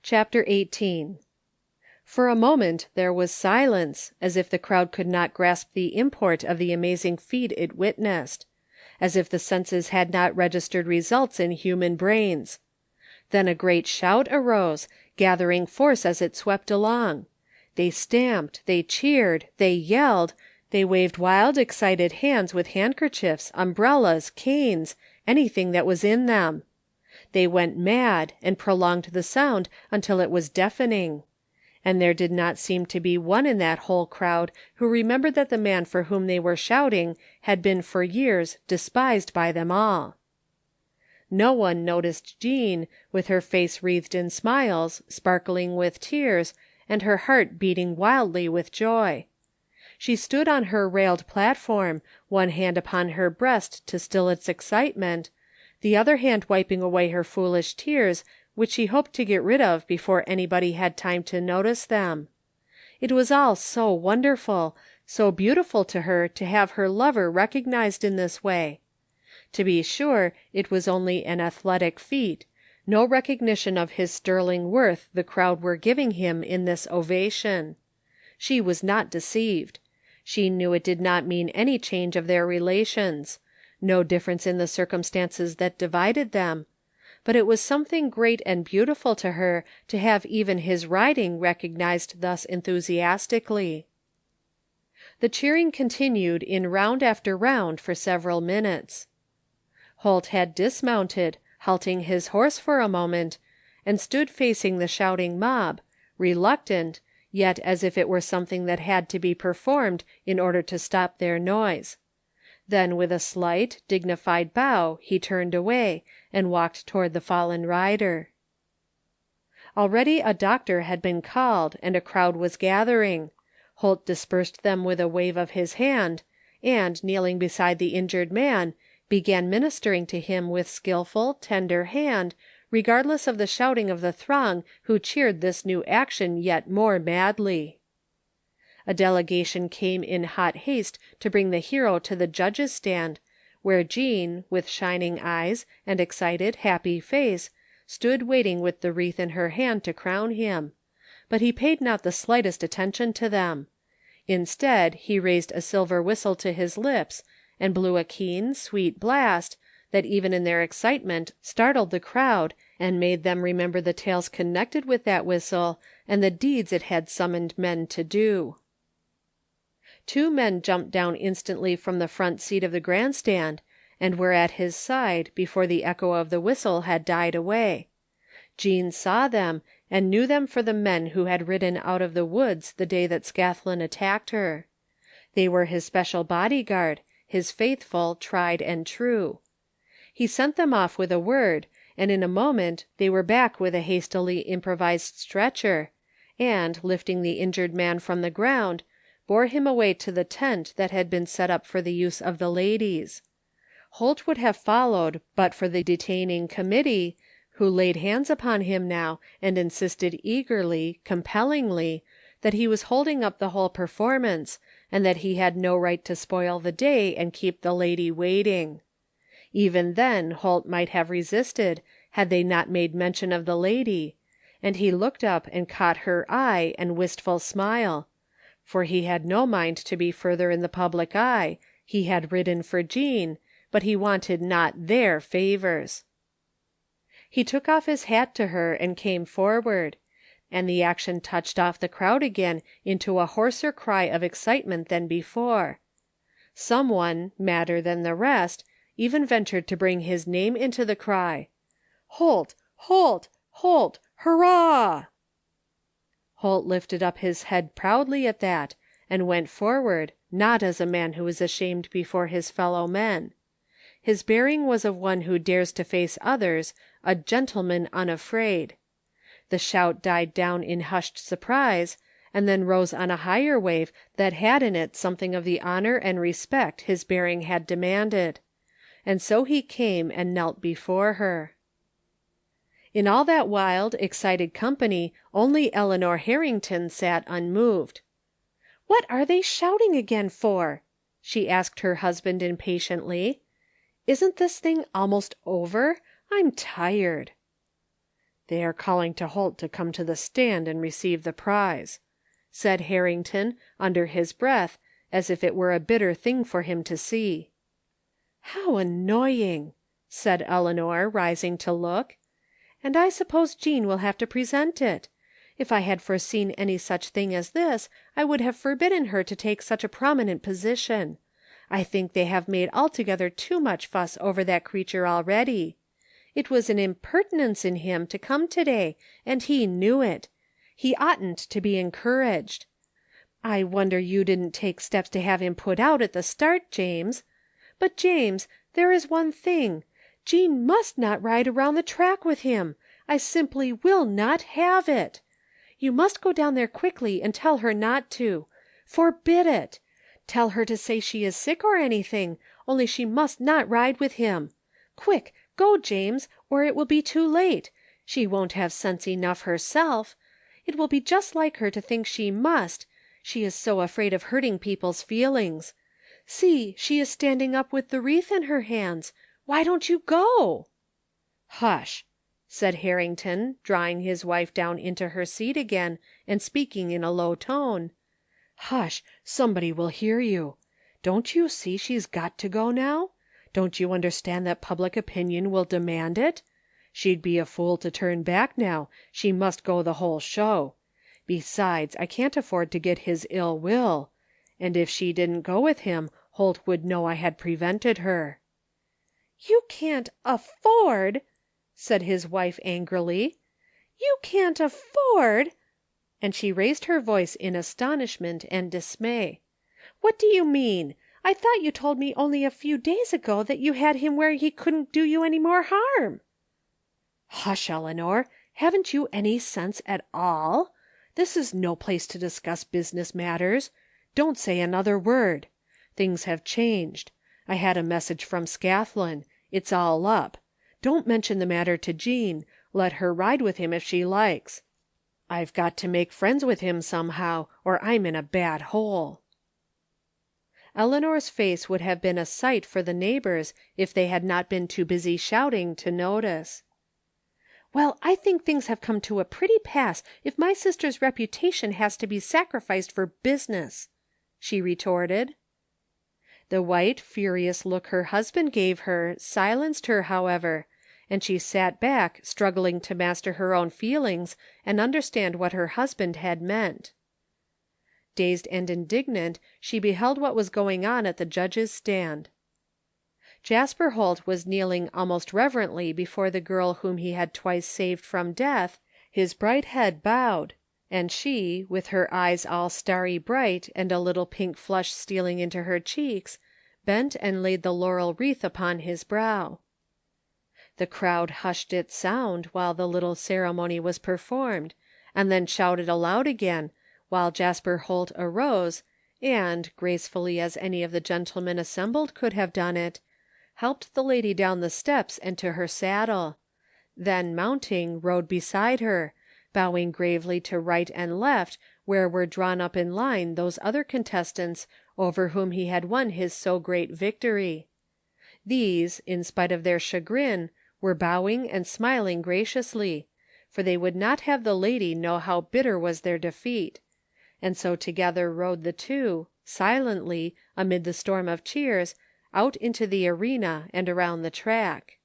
Chapter 18 For a moment there was silence, as if the crowd could not grasp the import of the amazing feat it witnessed, as if the senses had not registered results in human brains. Then a great shout arose, gathering force as it swept along. They stamped, they cheered, they yelled, they waved wild excited hands with handkerchiefs, umbrellas, canes, anything that was in them. They went mad, and prolonged the sound until it was deafening. And there did not seem to be one in that whole crowd who remembered that the man for whom they were shouting had been for years despised by them all. No one noticed Jean, with her face wreathed in smiles, sparkling with tears, and her heart beating wildly with joy. She stood on her railed platform, one hand upon her breast to still its excitement, the other hand wiping away her foolish tears, which she hoped to get rid of before anybody had time to notice them. It was all so wonderful, so beautiful to her to have her lover recognized in this way. To be sure, it was only an athletic feat, no recognition of his sterling worth the crowd were giving him in this ovation. She was not deceived. She knew it did not mean any change of their relations, no difference in the circumstances that divided them, but it was something great and beautiful to her to have even his riding recognized thus enthusiastically. The cheering continued in round after round for several minutes. Holt had dismounted, halting his horse for a moment, and stood facing the shouting mob, reluctant, yet as if it were something that had to be performed in order to stop their noise. Then with a slight, dignified bow he turned away, and walked toward the fallen rider. Already a doctor had been called, and a crowd was gathering. Holt dispersed them with a wave of his hand, and, kneeling beside the injured man, began ministering to him with skillful, tender hand, regardless of the shouting of the throng who cheered this new action yet more madly. A delegation came in hot haste to bring the hero to the judges' stand, where Jean, with shining eyes and excited, happy face, stood waiting with the wreath in her hand to crown him, but he paid not the slightest attention to them. Instead, he raised a silver whistle to his lips and blew a keen, sweet blast that even in their excitement startled the crowd and made them remember the tales connected with that whistle and the deeds it had summoned men to do. Two men jumped down instantly from the front seat of the grandstand, and were at his side before the echo of the whistle had died away. Jean saw them, and knew them for the men who had ridden out of the woods the day that Scathlin attacked her. They were his special bodyguard, his faithful, tried and true. He sent them off with a word, and in a moment they were back with a hastily improvised stretcher, and, lifting the injured man from the ground, bore him away to the tent that had been set up for the use of the ladies. Holt would have followed but for the detaining committee, who laid hands upon him now and insisted eagerly, compellingly, that he was holding up the whole performance, and that he had no right to spoil the day and keep the lady waiting. Even then Holt might have resisted, had they not made mention of the lady, and he looked up and caught her eye and wistful smile, for he had no mind to be further in the public eye, he had ridden for Jean, but he wanted not their favors. He took off his hat to her and came forward, and the action touched off the crowd again into a hoarser cry of excitement than before. Someone, madder than the rest, even ventured to bring his name into the cry. "Holt! Holt! Holt! Hurrah!" Holt lifted up his head proudly at that, and went forward, not as a man who is ashamed before his fellow men. His bearing was of one who dares to face others, a gentleman unafraid. The shout died down in hushed surprise, and then rose on a higher wave that had in it something of the honor and respect his bearing had demanded. And so he came and knelt before her. In all that wild, excited company only Eleanor Harrington sat unmoved. "What are they shouting again for?" she asked her husband impatiently. "Isn't this thing almost over? I'm tired." "They are calling to Holt to come to the stand and receive the prize," said Harrington under his breath, as if it were a bitter thing for him to see. "How annoying!" said Eleanor, rising to look. "And I suppose Jean will have to present it. If I had foreseen any such thing as this, I would have forbidden her to take such a prominent position. I think they have made altogether too much fuss over that creature already. It was an impertinence in him to come to-day, and he knew it. He oughtn't to be encouraged. I wonder you didn't take steps to have him put out at the start, James. But, James, there is one thing. Jean must not ride around the track with him. I simply will not have it. You must go down there quickly and tell her not to. Forbid it. Tell her to say she is sick or anything, only she must not ride with him. Quick, go, James, or it will be too late. She won't have sense enough herself. It will be just like her to think she must. She is so afraid of hurting people's feelings. See, she is standing up with the wreath in her hands. Why don't you go?" "Hush," said Harrington, drawing his wife down into her seat again and speaking in a low tone. "Hush, somebody will hear you. Don't you see she's got to go now? Don't you understand that public opinion will demand it? She'd be a fool to turn back now. She must go the whole show. Besides, I can't afford to get his ill will, and if she didn't go with him, Holt would know I had prevented her." "You can't afford," said his wife angrily. "You can't afford," and she raised her voice in astonishment and dismay. "What do you mean? I thought you told me only a few days ago that you had him where he couldn't do you any more harm." "Hush, Eleanor. Haven't you any sense at all? This is no place to discuss business matters. Don't say another word. Things have changed. I had a message from Scathlin. It's all up. Don't mention the matter to Jean. Let her ride with him if she likes. I've got to make friends with him somehow, or I'm in a bad hole." Eleanor's face would have been a sight for the neighbors if they had not been too busy shouting to notice. "Well, I think things have come to a pretty pass if my sister's reputation has to be sacrificed for business," she retorted. The white, furious look her husband gave her silenced her, however, and she sat back struggling to master her own feelings and understand what her husband had meant. Dazed and indignant, she beheld what was going on at the judge's stand. Jasper Holt was kneeling almost reverently before the girl whom he had twice saved from death, his bright head bowed, and she, with her eyes all starry bright and a little pink flush stealing into her cheeks, bent and laid the laurel wreath upon his brow. The crowd hushed its sound while the little ceremony was performed, and then shouted aloud again, while Jasper Holt arose, and, gracefully as any of the gentlemen assembled could have done it, helped the lady down the steps and to her saddle, then mounting rode beside her, bowing gravely to right and left where were drawn up in line those other contestants over whom he had won his so great victory. These, in spite of their chagrin, were bowing and smiling graciously, for they would not have the lady know how bitter was their defeat, and so together rode the two, silently, amid the storm of cheers, out into the arena and around the track.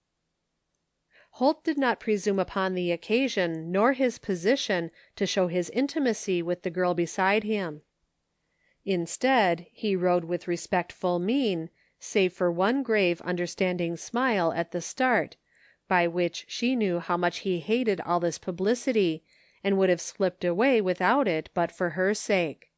Holt did not presume upon the occasion nor his position to show his intimacy with the girl beside him. Instead, he rode with respectful mien, save for one grave, understanding smile at the start, by which she knew how much he hated all this publicity, and would have slipped away without it but for her sake.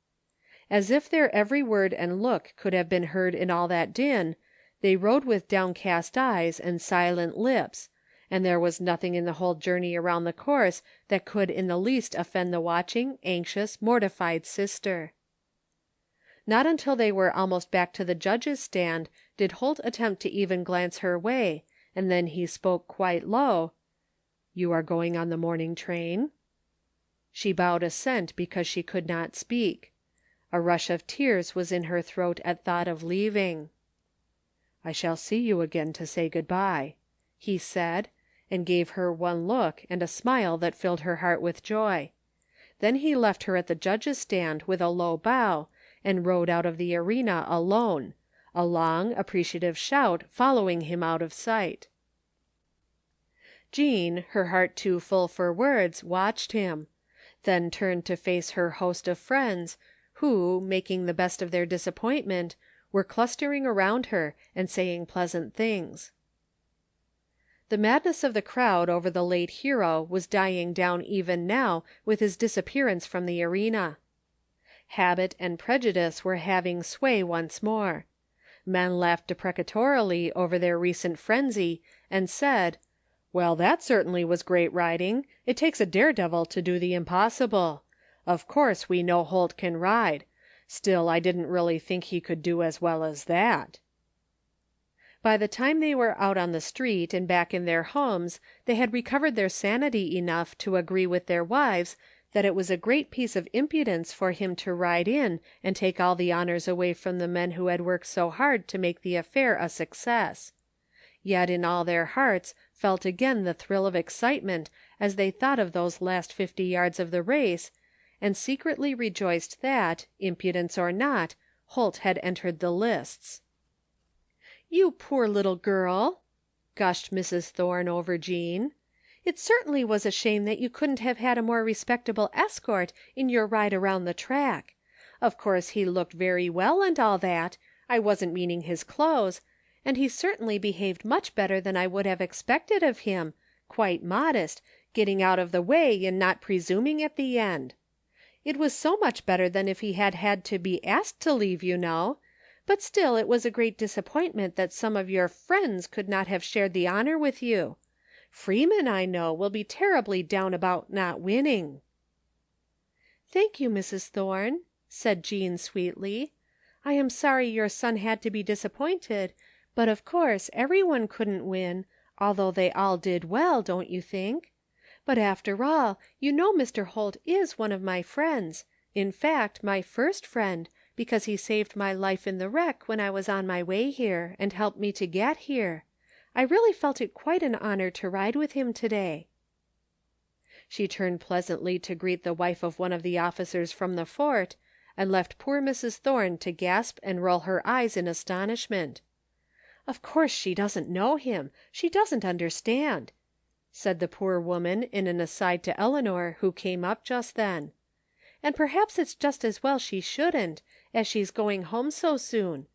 As if their every word and look could have been heard in all that din, they rode with downcast eyes and silent lips, and there was nothing in the whole journey around the course that could in the least offend the watching, anxious, mortified sister. Not until they were almost back to the judge's stand did Holt attempt to even glance her way, and then he spoke quite low. "You are going on the morning train?" She bowed assent because she could not speak. A rush of tears was in her throat at thought of leaving. "I shall see you again to say good-bye," he said, and gave her one look and a smile that filled her heart with joy. Then he left her at the judge's stand with a low bow, and rode out of the arena alone, a long, appreciative shout following him out of sight. Jean, her heart too full for words, watched him, then turned to face her host of friends, who, making the best of their disappointment, were clustering around her and saying pleasant things. The madness of the crowd over the late hero was dying down even now with his disappearance from the arena. Habit and prejudice were having sway once more. Men laughed deprecatorily over their recent frenzy, and said, "Well, that certainly was great riding. It takes a daredevil to do the impossible. Of course we know Holt can ride. Still, I didn't really think he could do as well as that." By the time they were out on the street and back in their homes they had recovered their sanity enough to agree with their wives that it was a great piece of impudence for him to ride in and take all the honors away from the men who had worked so hard to make the affair a success. Yet in all their hearts felt again the thrill of excitement as they thought of those last 50 yards of the race, and secretly rejoiced that, impudence or not, Holt had entered the lists. "You poor little girl," gushed Mrs. Thorne over Jean. "It certainly was a shame that you couldn't have had a more respectable escort in your ride around the track. Of course he looked very well and all that. I wasn't meaning his clothes, and he certainly behaved much better than I would have expected of him, quite modest, getting out of the way and not presuming at the end. It was so much better than if he had had to be asked to leave, you know. But still it was a great disappointment that some of your friends could not have shared the honor with you. Freeman, I know, will be terribly down about not winning." "Thank you, Mrs. Thorne," said Jean sweetly. "I am sorry your son had to be disappointed, but of course everyone couldn't win, although they all did well, don't you think? But after all, you know Mr. Holt is one of my friends, in fact, my first friend, because he saved my life in the wreck when I was on my way here, and helped me to get here. I really felt it quite an honor to ride with him today." She turned pleasantly to greet the wife of one of the officers from the fort, and left poor Mrs. Thorne to gasp and roll her eyes in astonishment. "Of course she doesn't know him. She doesn't understand," said the poor woman in an aside to Eleanor, who came up just then. "And perhaps it's just as well she shouldn't, as she's going home so soon.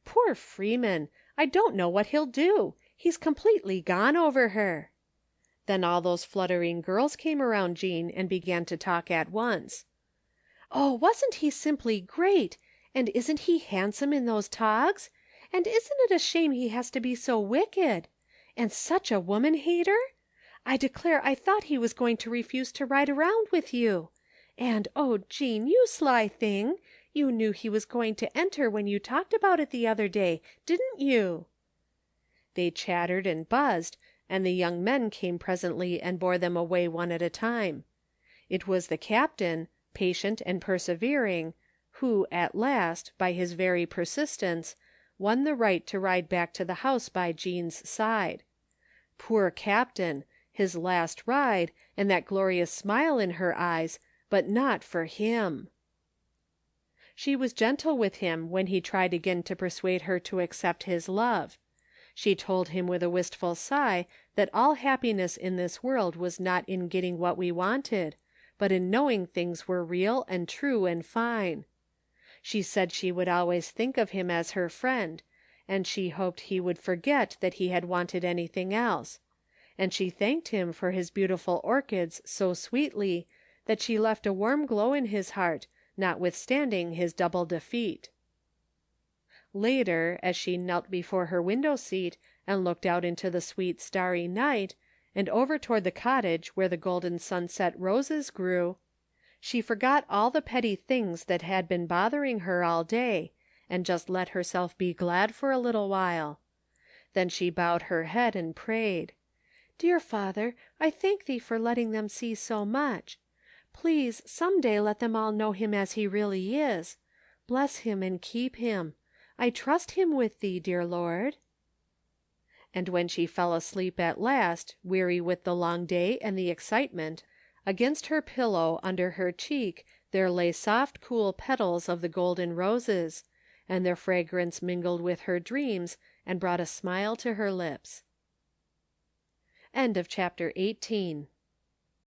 Poor Freeman! I don't know what he'll do. He's completely gone over her." Then all those fluttering girls came around Jean and began to talk at once. "Oh, wasn't he simply great! And isn't he handsome in those togs? And isn't it a shame he has to be so wicked? And such a woman hater? I declare I thought he was going to refuse to ride around with you. And, oh, Jean, you sly thing, you knew he was going to enter when you talked about it the other day, didn't you?" They chattered and buzzed, and the young men came presently and bore them away one at a time. It was the captain, patient and persevering, who, at last, by his very persistence, won the right to ride back to the house by Jean's side. Poor captain, his last ride, and that glorious smile in her eyes, but not for him. She was gentle with him when he tried again to persuade her to accept his love. She told him with a wistful sigh that all happiness in this world was not in getting what we wanted, but in knowing things were real and true and fine. She said she would always think of him as her friend, and she hoped he would forget that he had wanted anything else, and she thanked him for his beautiful orchids so sweetly that she left a warm glow in his heart, notwithstanding his double defeat. Later, as she knelt before her window seat and looked out into the sweet starry night, and over toward the cottage where the golden sunset roses grew, she forgot all the petty things that had been bothering her all day, and just let herself be glad for a little while. Then she bowed her head and prayed. "Dear Father, I thank thee for letting them see so much. Please, some day let them all know him as he really is. Bless him and keep him. I trust him with thee, dear Lord." and when she fell asleep at last, weary with the long day and the excitement, against her pillow under her cheek there lay soft cool petals of the golden roses, and their fragrance mingled with her dreams and brought a smile to her lips. Chapter 19